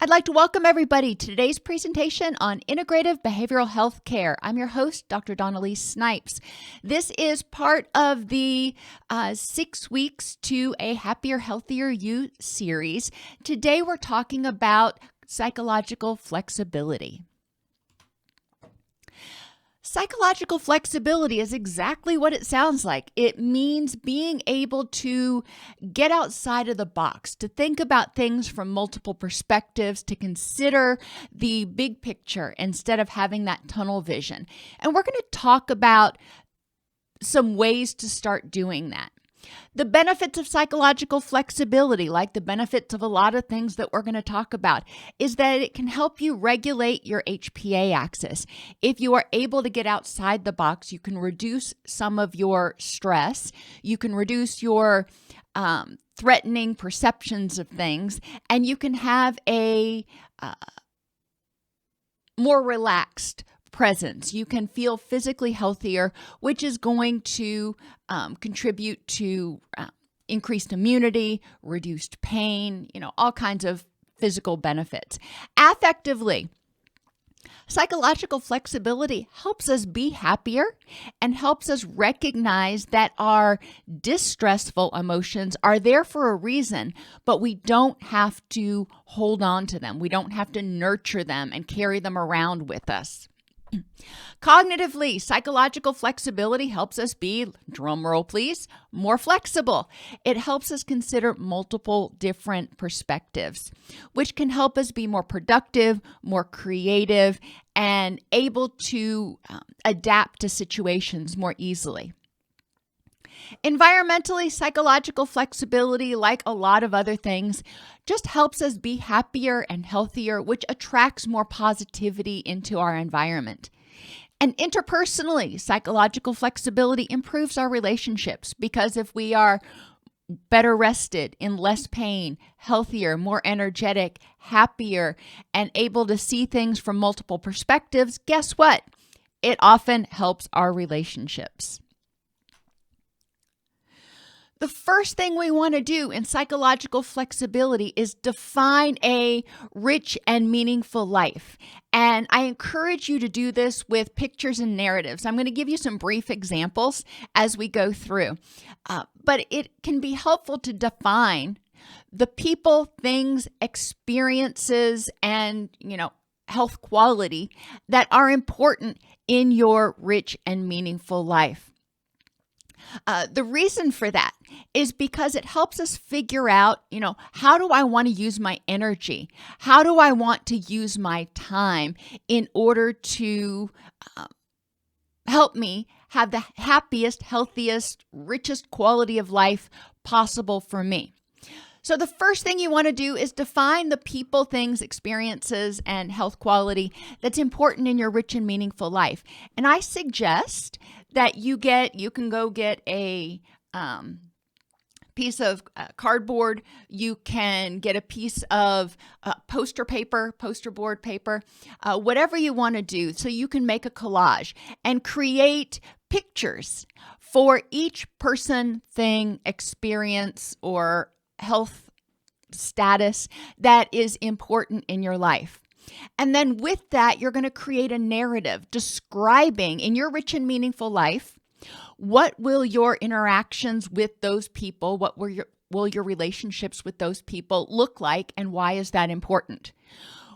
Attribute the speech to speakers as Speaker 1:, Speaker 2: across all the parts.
Speaker 1: I'd like to welcome everybody to today's presentation on integrative behavioral health care. I'm your host, Dr. Dawn Elise Snipes. This is part of the 6 weeks to a Happier, Healthier You series. Today we're talking about psychological flexibility. Psychological flexibility is exactly what it sounds like. It means being able to get outside of the box, to think about things from multiple perspectives, to consider the big picture instead of having that tunnel vision. And we're going to talk about some ways to start doing that. The benefits of psychological flexibility, like the benefits of a lot of things that we're going to talk about, is that it can help you regulate your HPA axis. If you are able to get outside the box, you can reduce some of your stress, you can reduce your threatening perceptions of things, and you can have a more relaxed presence. You can feel physically healthier, which is going to contribute to increased immunity, reduced pain, all kinds of physical benefits. Affectively, psychological flexibility helps us be happier and helps us recognize that our distressful emotions are there for a reason, but we don't have to hold on to them. We don't have to nurture them and carry them around with us. Cognitively, psychological flexibility helps us be, drumroll please, more flexible. It helps us consider multiple different perspectives, which can help us be more productive, more creative, and able to adapt to situations more easily. Environmentally, psychological flexibility, like a lot of other things, just helps us be happier and healthier, which attracts more positivity into our environment. And interpersonally, psychological flexibility improves our relationships because if we are better rested, in less pain, healthier, more energetic, happier, and able to see things from multiple perspectives, guess what? It often helps our relationships. The first thing we want to do in psychological flexibility is define a rich and meaningful life. And I encourage you to do this with pictures and narratives. I'm going to give you some brief examples as we go through. But it can be helpful to define the people, things, experiences, and, health quality that are important in your rich and meaningful life. The reason for that is because it helps us figure out, how do I want to use my energy? How do I want to use my time in order to help me have the happiest, healthiest, richest quality of life possible for me? So the first thing you want to do is define the people, things, experiences, and health quality that's important in your rich and meaningful life. And I suggest that you can go get a piece of cardboard. You can get a piece of poster board paper, whatever you want to do. So you can make a collage and create pictures for each person, thing, experience, or health status that is important in your life. And then with that, you're going to create a narrative describing in your rich and meaningful life, what will your interactions with those people, will your relationships with those people look like, and why is that important?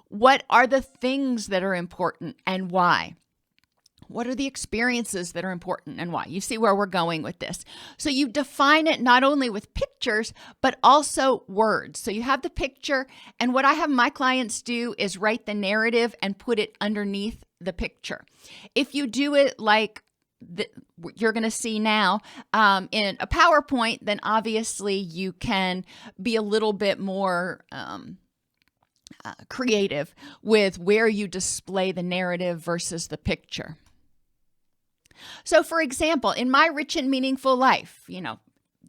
Speaker 1: What are the things that are important and why? What are the experiences that are important and why? You see where we're going with this. So you define it not only with pictures, but also words. So you have the picture, and what I have my clients do is write the narrative and put it underneath the picture. If you do it like you're going to see now in a PowerPoint, then obviously you can be a little bit more creative with where you display the narrative versus the picture. So for example, in my rich and meaningful life,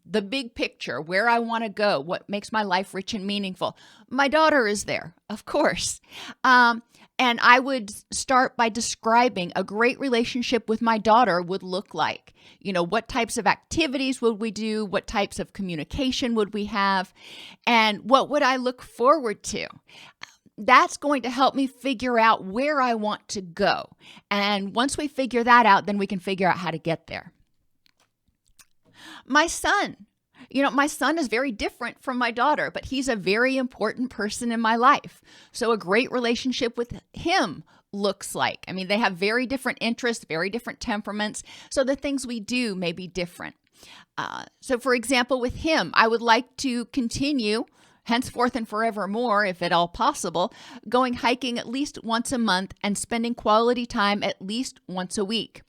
Speaker 1: the big picture, where I want to go, what makes my life rich and meaningful, my daughter is there, of course. And I would start by describing a great relationship with my daughter would look like. What types of activities would we do? What types of communication would we have? And what would I look forward to? that's going to help me figure out where I want to go. And once we figure that out, then we can figure out how to get there. My son. My son is very different from my daughter, but he's a very important person in my life. So a great relationship with him looks like, they have very different interests, very different temperaments. So the things we do may be different. So for example, with him, I would like to continue henceforth and forevermore, if at all possible, going hiking at least once a month and spending quality time at least once a week.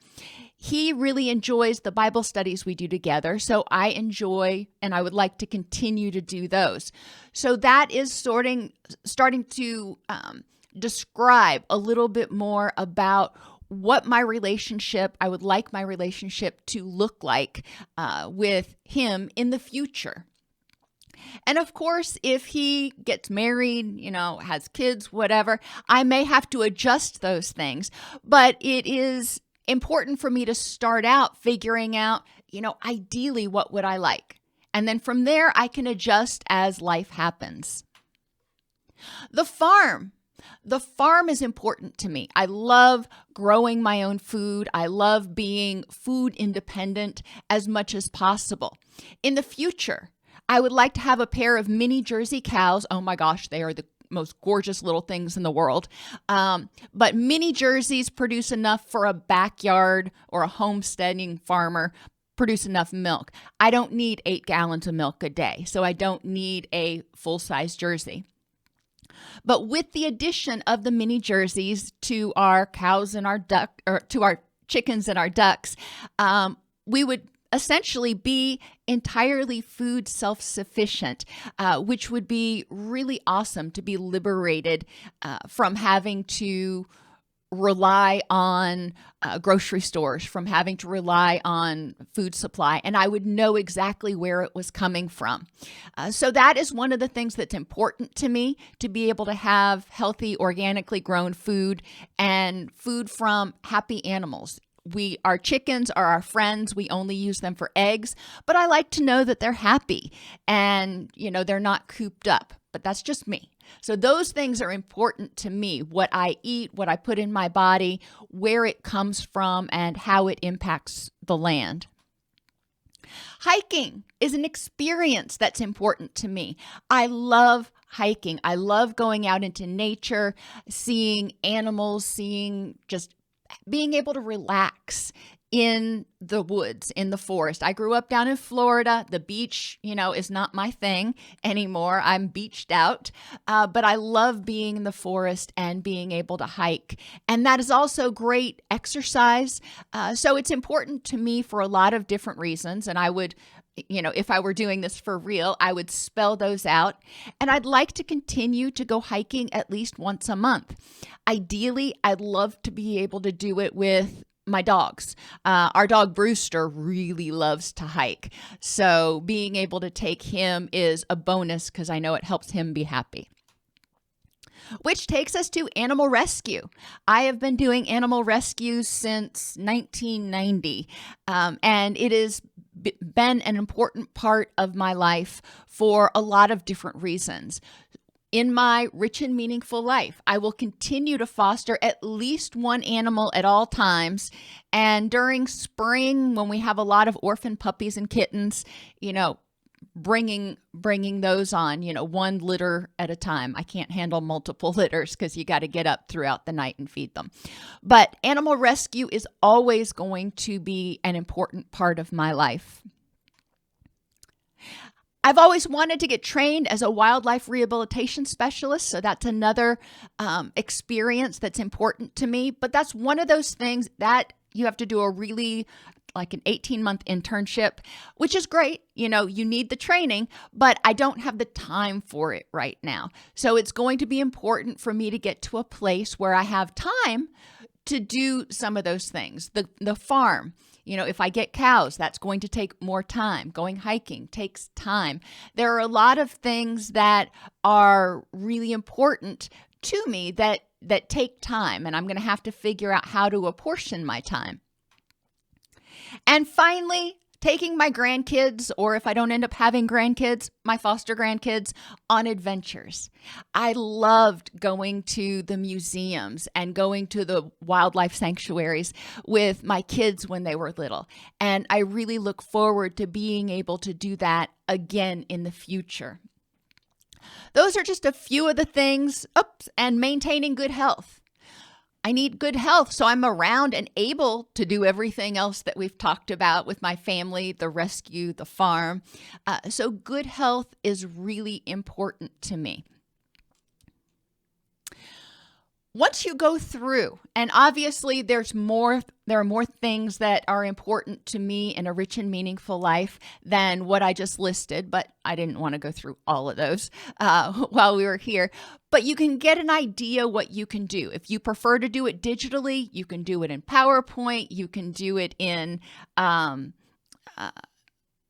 Speaker 1: He really enjoys the Bible studies we do together, so I enjoy and I would like to continue to do those. So that is starting to describe a little bit more about what I would like my relationship to look like with him in the future. And of course, if he gets married, has kids, whatever, I may have to adjust those things, but it is important for me to start out figuring out, ideally what would I like? And then from there, I can adjust as life happens. The farm is important to me. I love growing my own food. I love being food independent as much as possible. In the future, I would like to have a pair of mini Jersey cows. Oh my gosh, they are the most gorgeous little things in the world. But mini Jerseys produce enough for a backyard or a homesteading farmer, produce enough milk. I don't need 8 gallons of milk a day, so I don't need a full-size Jersey. But with the addition of the mini Jerseys to our cows and to our chickens and our ducks, we would essentially be entirely food self-sufficient, which would be really awesome to be liberated from having to rely on grocery stores, from having to rely on food supply, and I would know exactly where it was coming from. So that is one of the things that's important to me, to be able to have healthy, organically grown food and food from happy animals. Our chickens are our friends. We only use them for eggs, but I like to know that they're happy and, they're not cooped up, but that's just me. So those things are important to me, what I eat, what I put in my body, where it comes from, and how it impacts the land. Hiking is an experience that's important to me. I love hiking. I love going out into nature, seeing animals, just being able to relax in the woods, in the forest. I grew up down in Florida. The beach, is not my thing anymore. I'm beached out, but I love being in the forest and being able to hike. And that is also great exercise. So it's important to me for a lot of different reasons. And I would, if I were doing this for real, I would spell those out. And I'd like to continue to go hiking at least once a month. Ideally, I'd love to be able to do it with my dogs. Our dog Brewster really loves to hike. So being able to take him is a bonus because I know it helps him be happy. Which takes us to animal rescue. I have been doing animal rescue since 1990, and it has been an important part of my life for a lot of different reasons. In my rich and meaningful life, I will continue to foster at least one animal at all times. And during spring, when we have a lot of orphan puppies and kittens, bringing those on, one litter at a time. I can't handle multiple litters because you got to get up throughout the night and feed them. But animal rescue is always going to be an important part of my life. I've always wanted to get trained as a wildlife rehabilitation specialist, so that's another experience that's important to me. But that's one of those things that you have to do an 18-month internship, which is great. You need the training, but I don't have the time for it right now. So it's going to be important for me to get to a place where I have time to do some of those things. The farm. If I get cows, that's going to take more time. Going hiking takes time. There are a lot of things that are really important to me that take time, and I'm going to have to figure out how to apportion my time. And finally, taking my grandkids, or if I don't end up having grandkids, my foster grandkids, on adventures. I loved going to the museums and going to the wildlife sanctuaries with my kids when they were little. And I really look forward to being able to do that again in the future. Those are just a few of the things. And maintaining good health. I need good health, so I'm around and able to do everything else that we've talked about with my family, the rescue, the farm. So good health is really important to me. Once you go through, and obviously there are more things that are important to me in a rich and meaningful life than what I just listed, but I didn't want to go through all of those while we were here. But you can get an idea what you can do. If you prefer to do it digitally, you can do it in PowerPoint. You can do it in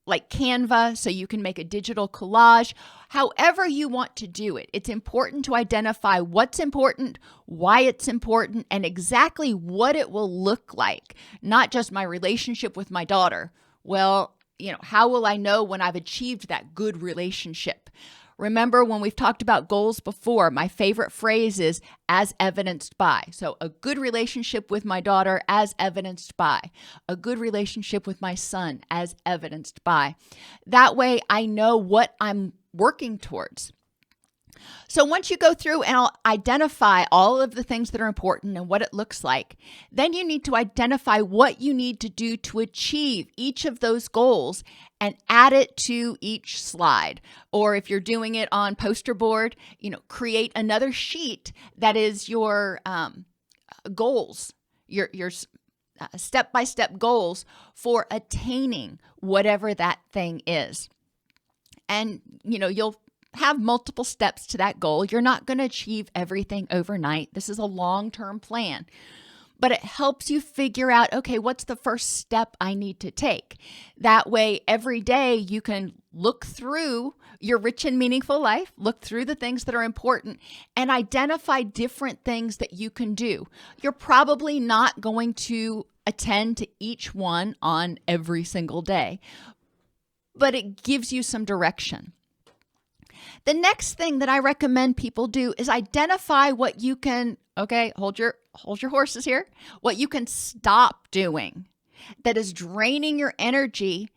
Speaker 1: like Canva, so you can make a digital collage. However you want to do it, it's important to identify what's important, why it's important, and exactly what it will look like. Not just my relationship with my daughter. Well, how will I know when I've achieved that good relationship? Remember when we've talked about goals before, my favorite phrase is as evidenced by. So a good relationship with my daughter as evidenced by. A good relationship with my son as evidenced by. That way I know what I'm working towards. So once you go through and I'll identify all of the things that are important and what it looks like, then you need to identify what you need to do to achieve each of those goals and add it to each slide. Or if you're doing it on poster board, create another sheet that is your goals, your step-by-step goals for attaining whatever that thing is. And, you'll have multiple steps to that goal. You're not going to achieve everything overnight. This is a long-term plan. But it helps you figure out, okay, what's the first step I need to take? That way, every day you can look through your rich and meaningful life, look through the things that are important, and identify different things that you can do. You're probably not going to attend to each one on every single day, but it gives you some direction. The next thing that I recommend people do is identify what you can, hold your horses here, what you can stop doing that is draining your energy,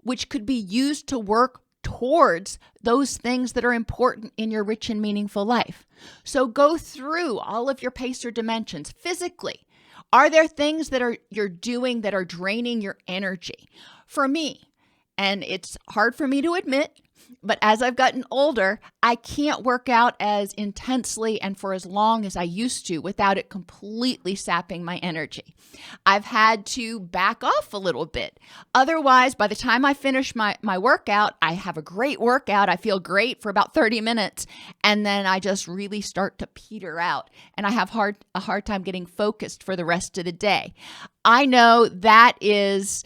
Speaker 1: which could be used to work towards those things that are important in your rich and meaningful life. So go through all of your PACER dimensions physically. Are there things that you're doing that are draining your energy? For me, and it's hard for me to admit, but as I've gotten older, I can't work out as intensely and for as long as I used to without it completely sapping my energy. I've had to back off a little bit. Otherwise, by the time I finish my workout, I have a great workout. I feel great for about 30 minutes, and then I just really start to peter out, and I have a hard time getting focused for the rest of the day. I know that is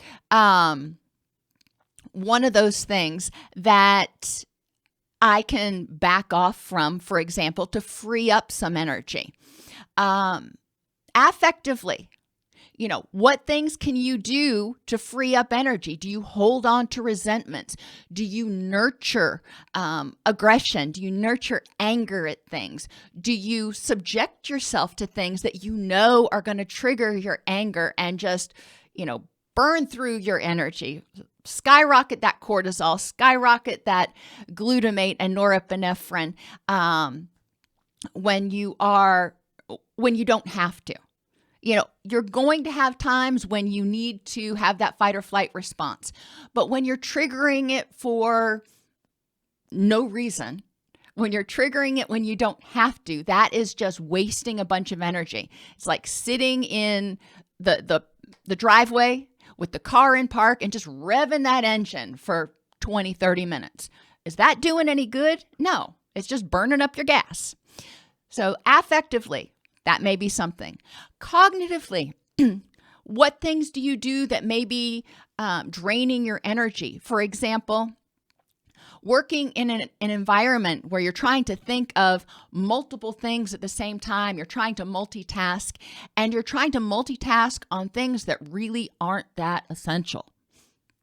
Speaker 1: one of those things that I can back off from, for example, to free up some energy. Affectively, what things can you do to free up energy? Do you hold on to resentments? Do you nurture aggression? Do you nurture anger at things? Do you subject yourself to things that are going to trigger your anger and just, burn through your energy? Skyrocket that cortisol, skyrocket that glutamate and norepinephrine when you don't have to. You're going to have times when you need to have that fight or flight response. But when you're triggering it for no reason, when you're triggering it when you don't have to, that is just wasting a bunch of energy. It's like sitting in the driveway with the car in park and just revving that engine for 20, 30 minutes. Is that doing any good? No, it's just burning up your gas. So affectively, that may be something. Cognitively, what things do you do that may be draining your energy? For example, working in an environment where you're trying to think of multiple things at the same time, you're trying to multitask, and you're trying to multitask on things that really aren't that essential.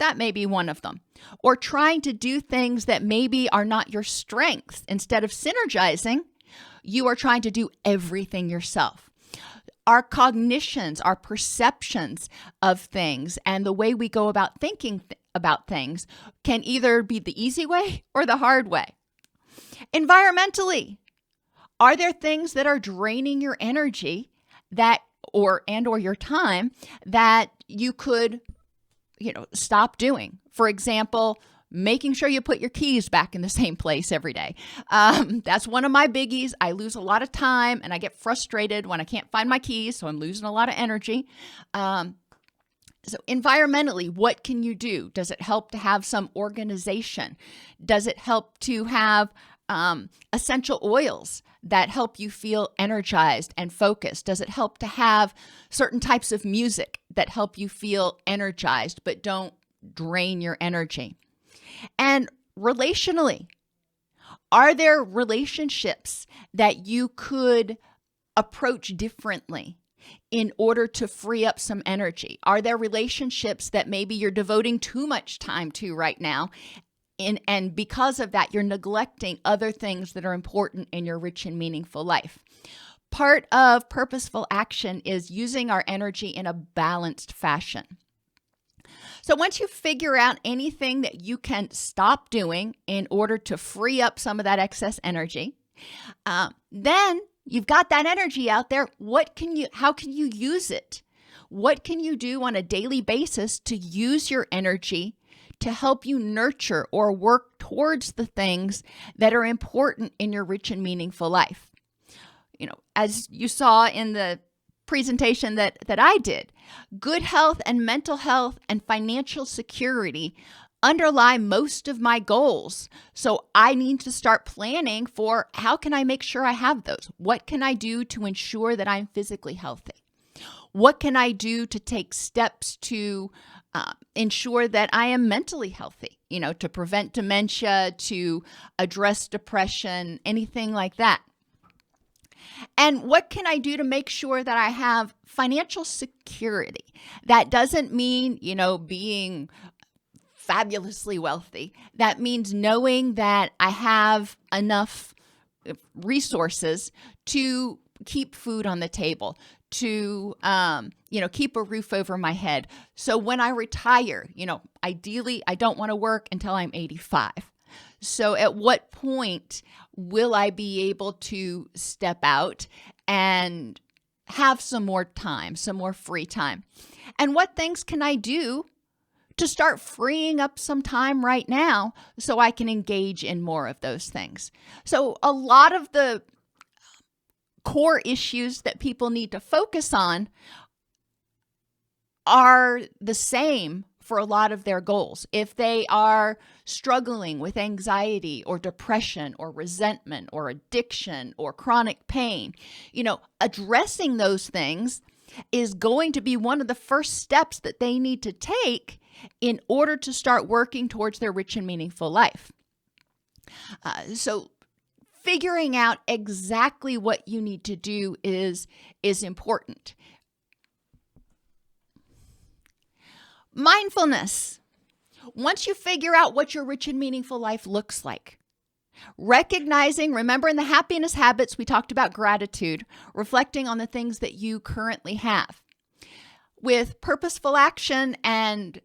Speaker 1: That may be one of them. Or trying to do things that maybe are not your strengths. Instead of synergizing, you are trying to do everything yourself. Our cognitions, our perceptions of things, and the way we go about thinking about things can either be the easy way or the hard way. Environmentally, are there things that are draining your energy or your time that you could, stop doing? For example, making sure you put your keys back in the same place every day. That's one of my biggies. I lose a lot of time and I get frustrated when I can't find my keys, so I'm losing a lot of energy. So environmentally, what can you do? Does it help to have some organization? Does it help to have essential oils that help you feel energized and focused? Does it help to have certain types of music that help you feel energized but don't drain your energy? And relationally, are there relationships that you could approach differently in order to free up some energy? Are there relationships that maybe you're devoting too much time to right now, and because of that, you're neglecting other things that are important in your rich and meaningful life? Part of purposeful action is using our energy in a balanced fashion. So once you figure out anything that you can stop doing in order to free up some of that excess energy, then you've got that energy out there. How can you use it? What can you do on a daily basis to use your energy to help you nurture or work towards the things that are important in your rich and meaningful life? As you saw in the presentation that I did, good health and mental health and financial security underlie most of my goals. So I need to start planning for how can I make sure I have those? What can I do to ensure that I'm physically healthy? What can I do to take steps to ensure that I am mentally healthy, to prevent dementia, to address depression, anything like that? And what can I do to make sure that I have financial security? That doesn't mean, being fabulously wealthy. That means knowing that I have enough resources to keep food on the table, to, keep a roof over my head. So when I retire, ideally, I don't want to work until I'm 85. So at what point will I be able to step out and have some more time, some more free time? And what things can I do to start freeing up some time right now so I can engage in more of those things? So a lot of the core issues that people need to focus on are the same for a lot of their goals. If they are struggling with anxiety or depression or resentment or addiction or chronic pain, addressing those things is going to be one of the first steps that they need to take in order to start working towards their rich and meaningful life. So figuring out exactly what you need to do is important. Mindfulness. Once you figure out what your rich and meaningful life looks like, remember in the happiness habits, we talked about gratitude, reflecting on the things that you currently have. With purposeful action and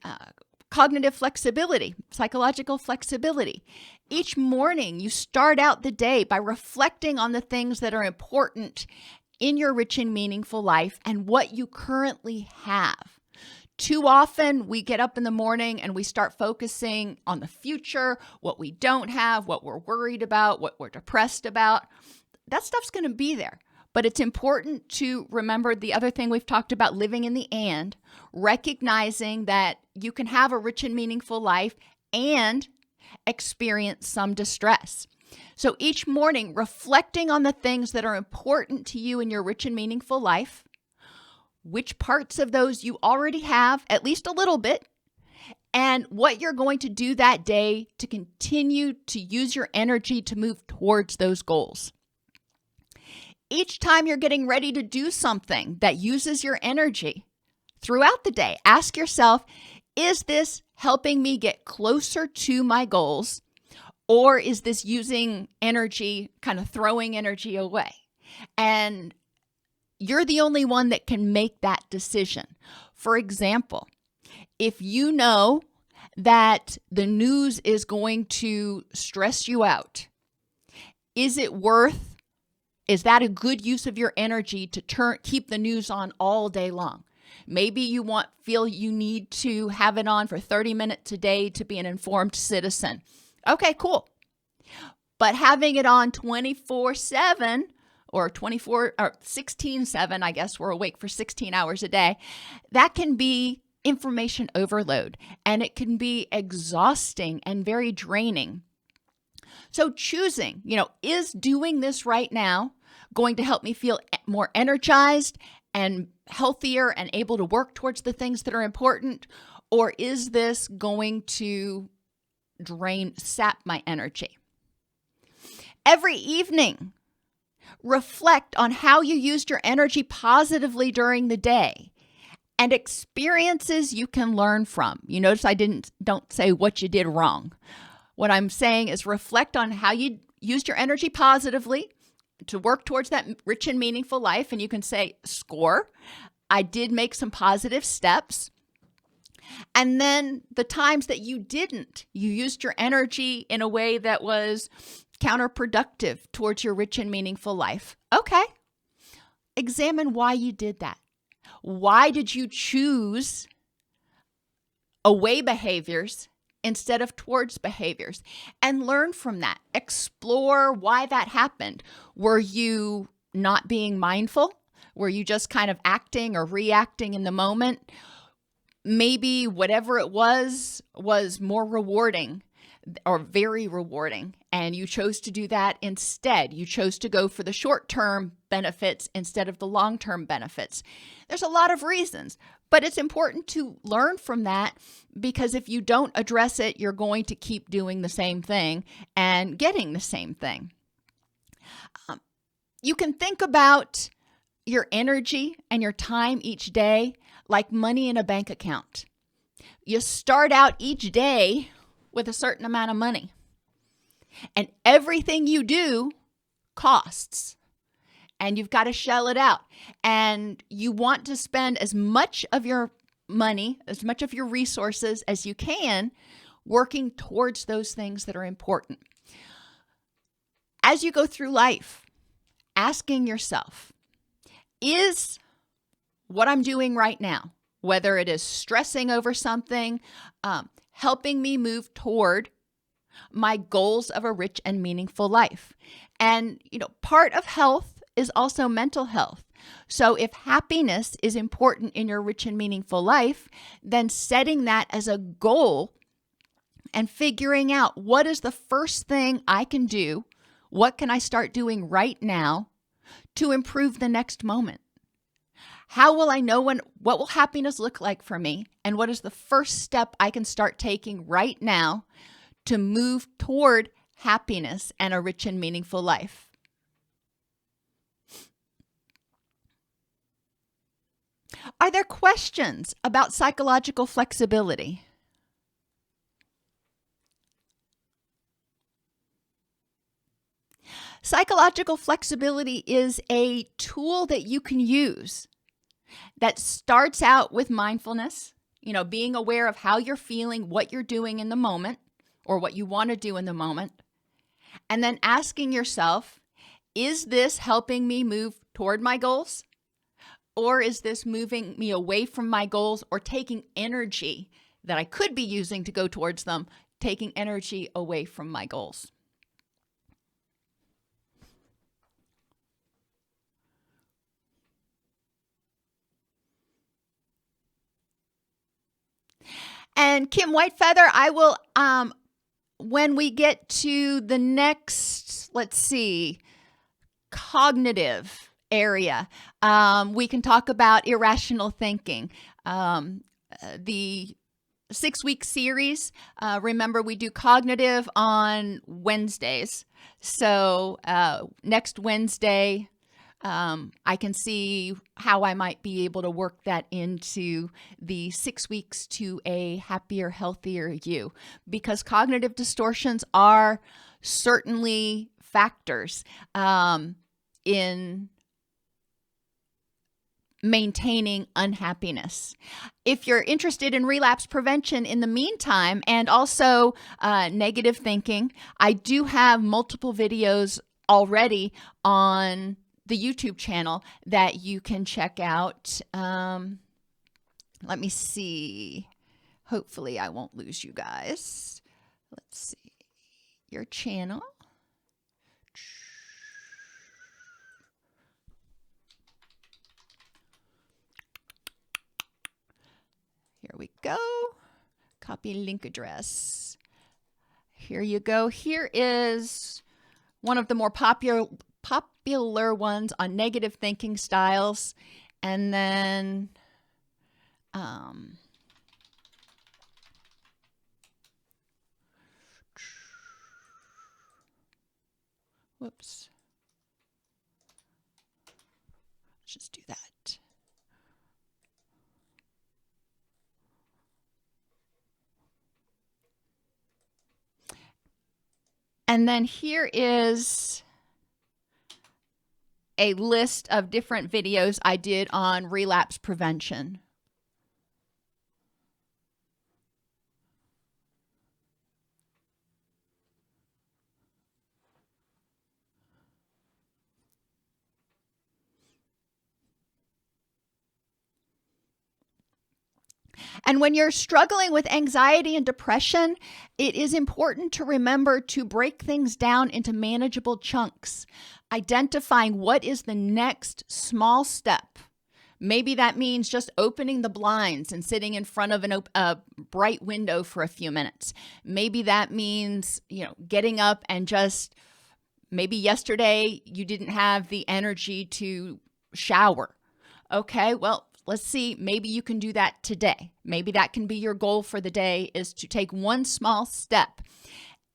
Speaker 1: cognitive flexibility, psychological flexibility, each morning you start out the day by reflecting on the things that are important in your rich and meaningful life and what you currently have. Too often we get up in the morning and we start focusing on the future, what we don't have, what we're worried about, what we're depressed about. That stuff's going to be there. But it's important to remember the other thing we've talked about, living in the and, recognizing that you can have a rich and meaningful life and experience some distress. So each morning, reflecting on the things that are important to you in your rich and meaningful life, which parts of those you already have, at least a little bit, and what you're going to do that day to continue to use your energy to move towards those goals. Each time you're getting ready to do something that uses your energy throughout the day, ask yourself, Is this helping me get closer to my goals, or is this using energy, kind of throwing energy away? And you're the only one that can make that decision. For example, if you know that the news is going to stress you out, is that a good use of your energy to keep the news on all day long? Maybe you feel you need to have it on for 30 minutes a day to be an informed citizen. Okay, cool. But having it on 24/7 or 16/7, I guess we're awake for 16 hours a day, that can be information overload, and it can be exhausting and very draining. So choosing, is doing this right now going to help me feel more energized and healthier and able to work towards the things that are important? Or is this going to sap my energy? Every evening, reflect on how you used your energy positively during the day and experiences you can learn from. You notice I don't say what you did wrong. What I'm saying is reflect on how you used your energy positively to work towards that rich and meaningful life. And you can say, score, I did make some positive steps. And then the times that you didn't, you used your energy in a way that was counterproductive towards your rich and meaningful life. Okay. Examine why you did that. Why did you choose away behaviors instead of towards behaviors? And learn from that. Explore why that happened. Were you not being mindful? Were you just kind of acting or reacting in the moment? Maybe whatever it was more rewarding or very rewarding, and you chose to do that instead. You chose to go for the short-term benefits instead of the long-term benefits. There's a lot of reasons, but it's important to learn from that, because if you don't address it, you're going to keep doing the same thing and getting the same thing. You can think about your energy and your time each day like money in a bank account. You start out each day with a certain amount of money, and everything you do costs, and you've got to shell it out, and you want to spend as much of your money, as much of your resources as you can working towards those things that are important. As you go through life, asking yourself, is what I'm doing right now, whether it is stressing over something, helping me move toward my goals of a rich and meaningful life? And, part of health is also mental health. So if happiness is important in your rich and meaningful life, then setting that as a goal and figuring out what is the first thing I can do, what can I start doing right now to improve the next moment? How will I know what will happiness look like for me? And what is the first step I can start taking right now to move toward happiness and a rich and meaningful life? Are there questions about psychological flexibility? Psychological flexibility is a tool that you can use that starts out with mindfulness, being aware of how you're feeling, what you're doing in the moment, or what you want to do in the moment, and then asking yourself, is this helping me move toward my goals? Or is this moving me away from my goals, or taking energy that I could be using to go towards them, taking energy away from my goals? And Kim Whitefeather, I will, when we get to the next, cognitive area, we can talk about irrational thinking. The 6-week series, remember we do cognitive on Wednesdays. So next Wednesday, I can see how I might be able to work that into the 6 weeks to a happier, healthier you, because cognitive distortions are certainly factors in maintaining unhappiness. If you're interested in relapse prevention in the meantime, and also negative thinking, I do have multiple videos already on the YouTube channel that you can check out. Let me see. Hopefully I won't lose you guys. Let's see. Your channel. Here we go. Copy link address. Here you go. Here is one of the more popular ones on negative thinking styles. And then whoops. Let's just do that. And then here is a list of different videos I did on relapse prevention. And when you're struggling with anxiety and depression, it is important to remember to break things down into manageable chunks, identifying what is the next small step. Maybe that means just opening the blinds and sitting in front of a bright window for a few minutes. Maybe that means, getting up and just, maybe yesterday you didn't have the energy to shower. Okay, well, let's see, maybe you can do that today. Maybe that can be your goal for the day, is to take one small step.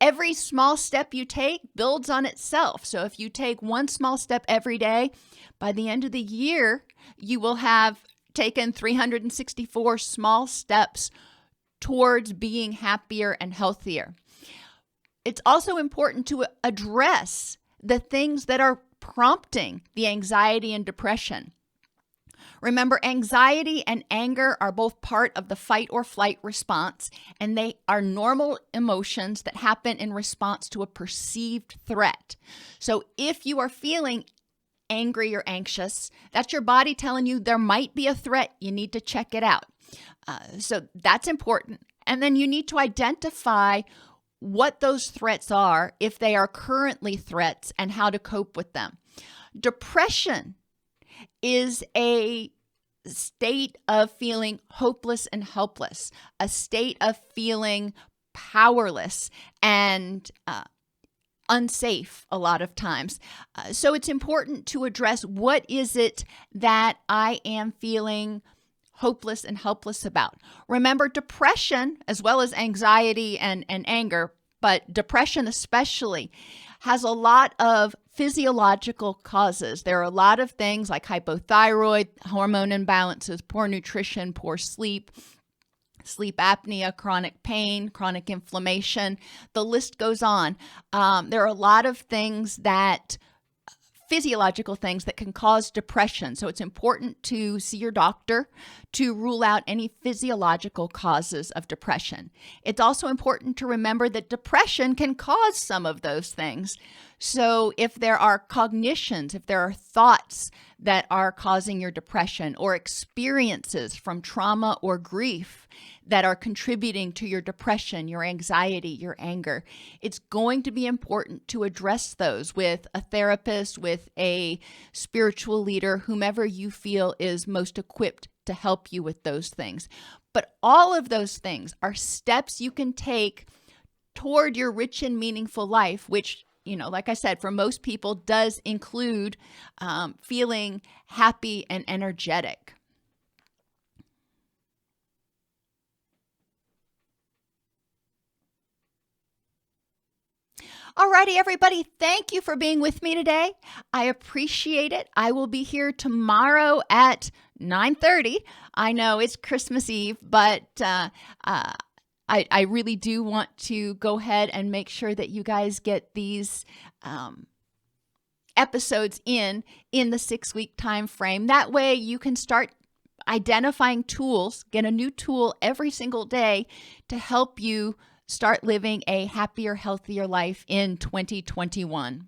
Speaker 1: Every small step you take builds on itself. So if you take one small step every day, by the end of the year, you will have taken 364 small steps towards being happier and healthier. It's also important to address the things that are prompting the anxiety and depression. Remember, anxiety and anger are both part of the fight or flight response, and they are normal emotions that happen in response to a perceived threat. So if you are feeling angry or anxious, that's your body telling you there might be a threat. You need to check it out. So that's important. And then you need to identify what those threats are, if they are currently threats, and how to cope with them. Depression is a state of feeling hopeless and helpless, a state of feeling powerless and unsafe a lot of times. So it's important to address, what is it that I am feeling hopeless and helpless about? Remember, depression, as well as anxiety and anger, but depression especially, has a lot of physiological causes. There are a lot of things like hypothyroid, hormone imbalances, poor nutrition, poor sleep, sleep apnea, chronic pain, chronic inflammation. The list goes on. There are a lot of things physiological things that can cause depression. So it's important to see your doctor to rule out any physiological causes of depression. It's also important to remember that depression can cause some of those things. So if there are cognitions, if there are thoughts that are causing your depression, or experiences from trauma or grief that are contributing to your depression, your anxiety, your anger, it's going to be important to address those with a therapist, with a spiritual leader, whomever you feel is most equipped to help you with those things. But all of those things are steps you can take toward your rich and meaningful life, which, like I said, for most people does include feeling happy and energetic. Alrighty, everybody, thank you for being with me today. I appreciate it. I will be here tomorrow at 9:30. I know it's Christmas Eve, but I really do want to go ahead and make sure that you guys get these episodes in the 6-week time frame. That way you can start identifying tools, get a new tool every single day to help you start living a happier, healthier life in 2021.